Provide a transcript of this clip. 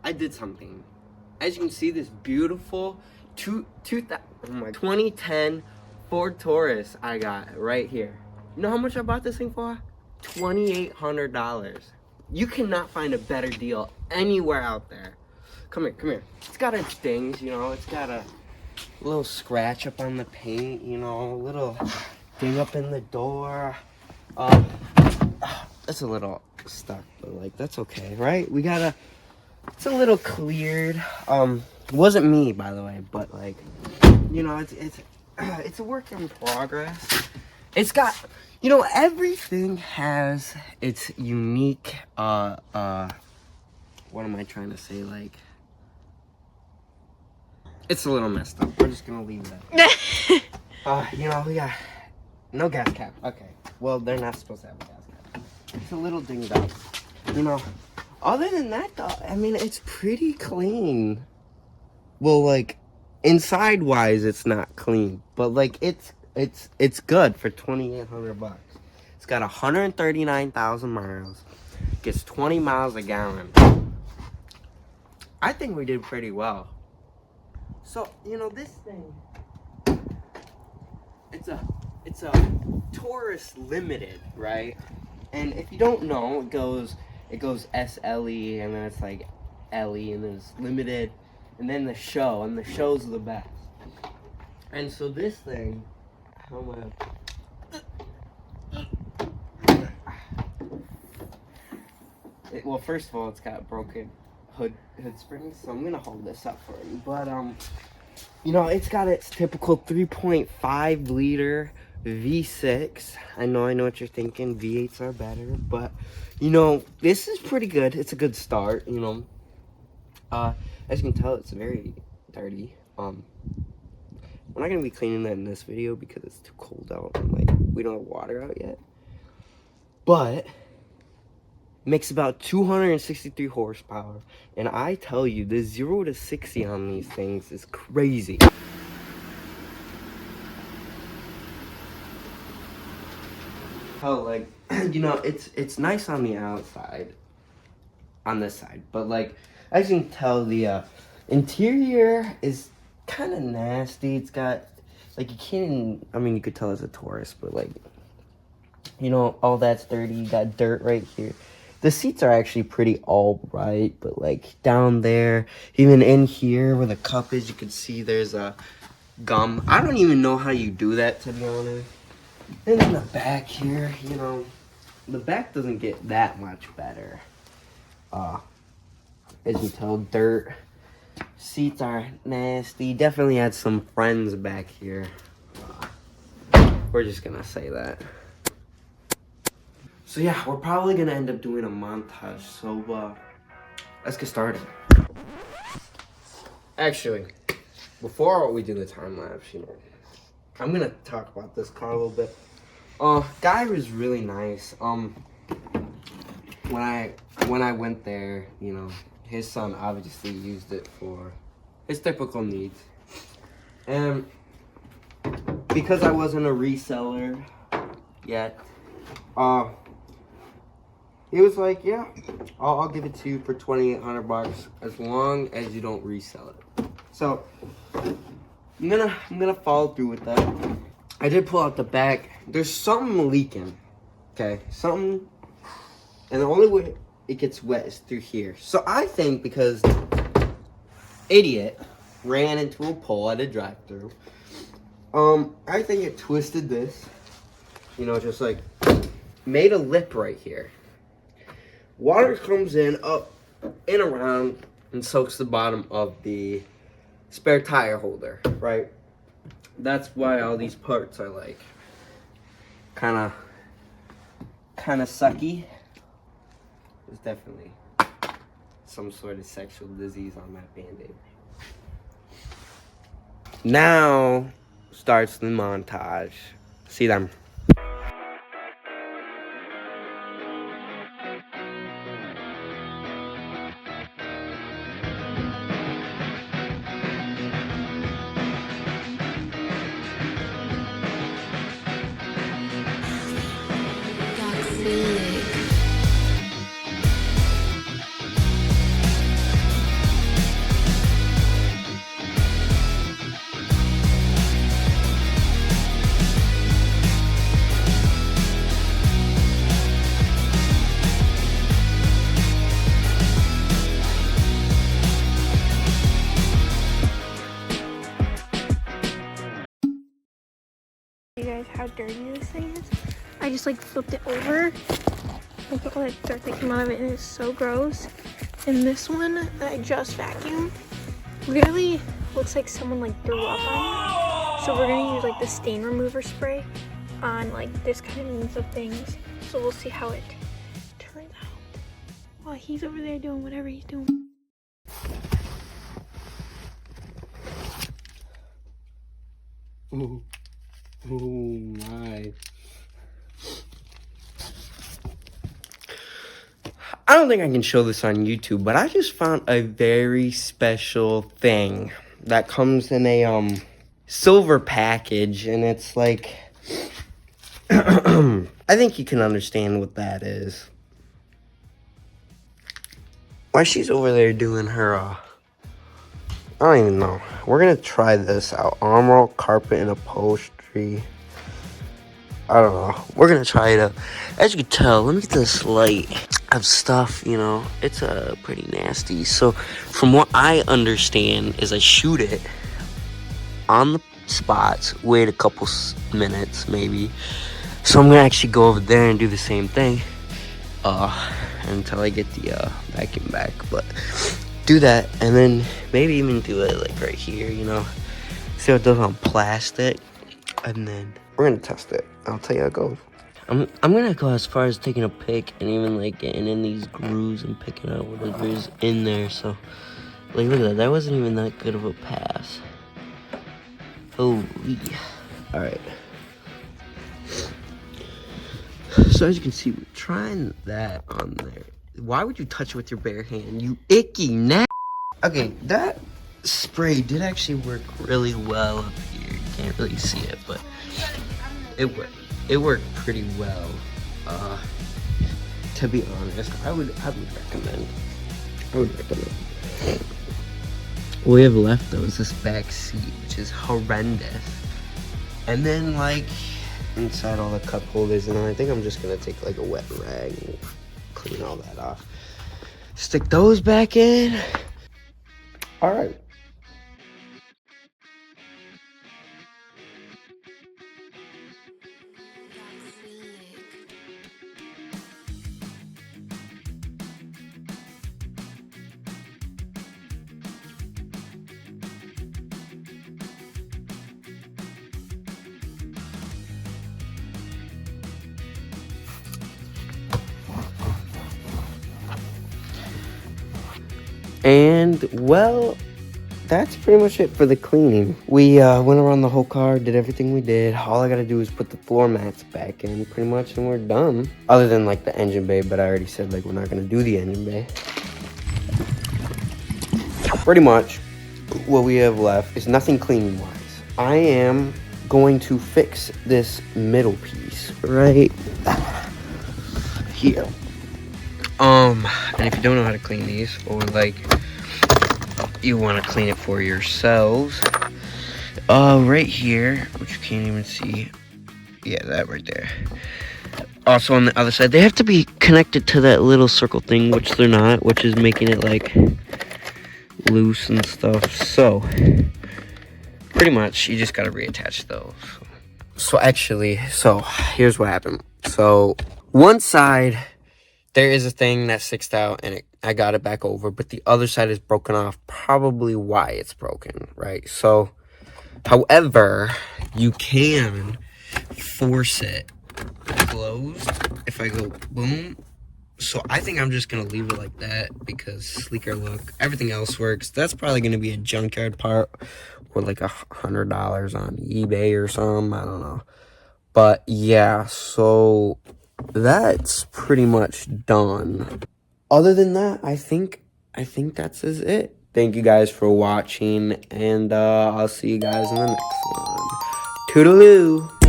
I did something. As you can see, this beautiful 2010 Ford Taurus I got right here. You know how much I bought this thing for? $2,800. You cannot find a better deal anywhere out there. Come here, come here. It's got its dings, you know. It's got a little scratch up on the paint, you know, a little ding up in the door. That's a little stuck, but like that's okay, right? It's a little cleared. It wasn't me, by the way, but like, you know, it's a work in progress. It's got, you know, everything has its unique what am I trying to say? Like, it's a little messed up. We're just gonna leave that. You know, we got no gas cap. Okay. Well, they're not supposed to have a gas cap. It's a little dinged up. You know, other than that, though, I mean, it's pretty clean. Well, like, inside-wise, it's not clean, but like, it's good for $2,800. It's got 139,000 miles. Gets 20 miles a gallon. I think we did pretty well. So, you know, this thing, it's a Taurus Limited, right? And if you don't know, it goes SLE, and then it's like LE, and then it's Limited, and then the show, and the show's the best. And so this thing, how am I? Well, first of all, it's got broken hood springs, so I'm gonna hold this up for you. But you know, it's got its typical 3.5 liter V6. I know what you're thinking. V8s are better, but you know, this is pretty good. It's a good start. You know, as you can tell, it's very dirty. We're not gonna be cleaning that in this video because it's too cold out and like we don't have water out yet. But makes about 263 horsepower, and I tell you, the 0 to 60 on these things is crazy. Oh, like, you know, it's nice on the outside, on this side, but like, as you can tell, the interior is kind of nasty. It's got, like, you can't, I mean, you could tell it's a Taurus, but like, you know, all that's dirty. You got dirt right here. The seats are actually pretty all right, but like down there, even in here where the cup is, you can see there's a gum. I don't even know how you do that, to be honest. And in the back here, you know, the back doesn't get that much better. As you can tell, dirt. Seats are nasty. Definitely had some friends back here. We're just gonna say that. So yeah, we're probably gonna end up doing a montage, so let's get started. Actually, before we do the time lapse, you know, I'm gonna talk about this car a little bit. Guy was really nice. When I went there, you know, his son obviously used it for his typical needs. And because I wasn't a reseller yet, he was like, yeah, I'll give it to you for $2,800 as long as you don't resell it. So I'm gonna follow through with that. I did pull out the back. There's something leaking. Okay, something, and the only way it gets wet is through here. So I think because idiot ran into a pole at a drive-thru, I think it twisted this. You know, just like made a lip right here. Water comes in, up, and around, and soaks the bottom of the spare tire holder, right? That's why all these parts are like kind of sucky. There's definitely some sort of sexual disease on that Band-Aid. Now starts the montage. See them. dirty this thing is. I just like flipped it over. Look at all that dirt that came out of it, and it's so gross. And this one that I just vacuumed literally looks like someone like threw up on it. So we're gonna use like the stain remover spray on like this kind of things. So we'll see how it turns out. While he's over there doing whatever he's doing. Oh, oh my. I don't think I can show this on YouTube, but I just found a very special thing that comes in a silver package, and it's like I think you can understand what that is. While she's over there doing her I don't even know. We're gonna try this out. Armor, carpet, and upholstery. I don't know. We're gonna try it out. As you can tell, let me get this light of stuff, you know. It's pretty nasty. So from what I understand is I shoot it on the spots, wait a couple minutes maybe. So I'm gonna actually go over there and do the same thing until I get the vacuum back. But do that, and then maybe even do it like right here, you know. See how it does on plastic, and then we're gonna test it. I'll tell you how it goes. I'm gonna go as far as taking a pick and even like getting in these grooves and picking out whatever's in there. So like look at that. That wasn't even that good of a pass. Holy. Alright. So as you can see, we're trying that on there. Why would you touch it with your bare hand? You icky gnat. Okay, that spray did actually work really well up here. You can't really see it, but it worked. It worked pretty well. To be honest, I would recommend. What we have left though is this back seat, which is horrendous. And then like inside all the cup holders, and I think I'm just gonna take like a wet rag and clean all that off. Stick those back in. All right. And well, that's pretty much it for the cleaning. We went around the whole car, did everything we did. All I gotta do is put the floor mats back in pretty much, and we're done. Other than like the engine bay, but I already said like we're not gonna do the engine bay. Pretty much what we have left is nothing cleaning wise. I am going to fix this middle piece right here. And if you don't know how to clean these, or like you want to clean it for yourselves, right here, which you can't even see, yeah, that right there. Also on the other side, they have to be connected to that little circle thing, which they're not, which is making it like loose and stuff. So pretty much you just got to reattach those. So actually, so here's what happened. So one side, there is a thing that sticks out, and I got it back over, but the other side is broken off, probably why it's broken, right? So, however, you can force it closed if I go boom. So I think I'm just going to leave it like that because sleeker look. Everything else works. That's probably going to be a junkyard part or like $100 on eBay or something. I don't know. But yeah, so that's pretty much done. Other than that, I think that's it. Thank you guys for watching, and I'll see you guys in the next one. Toodaloo!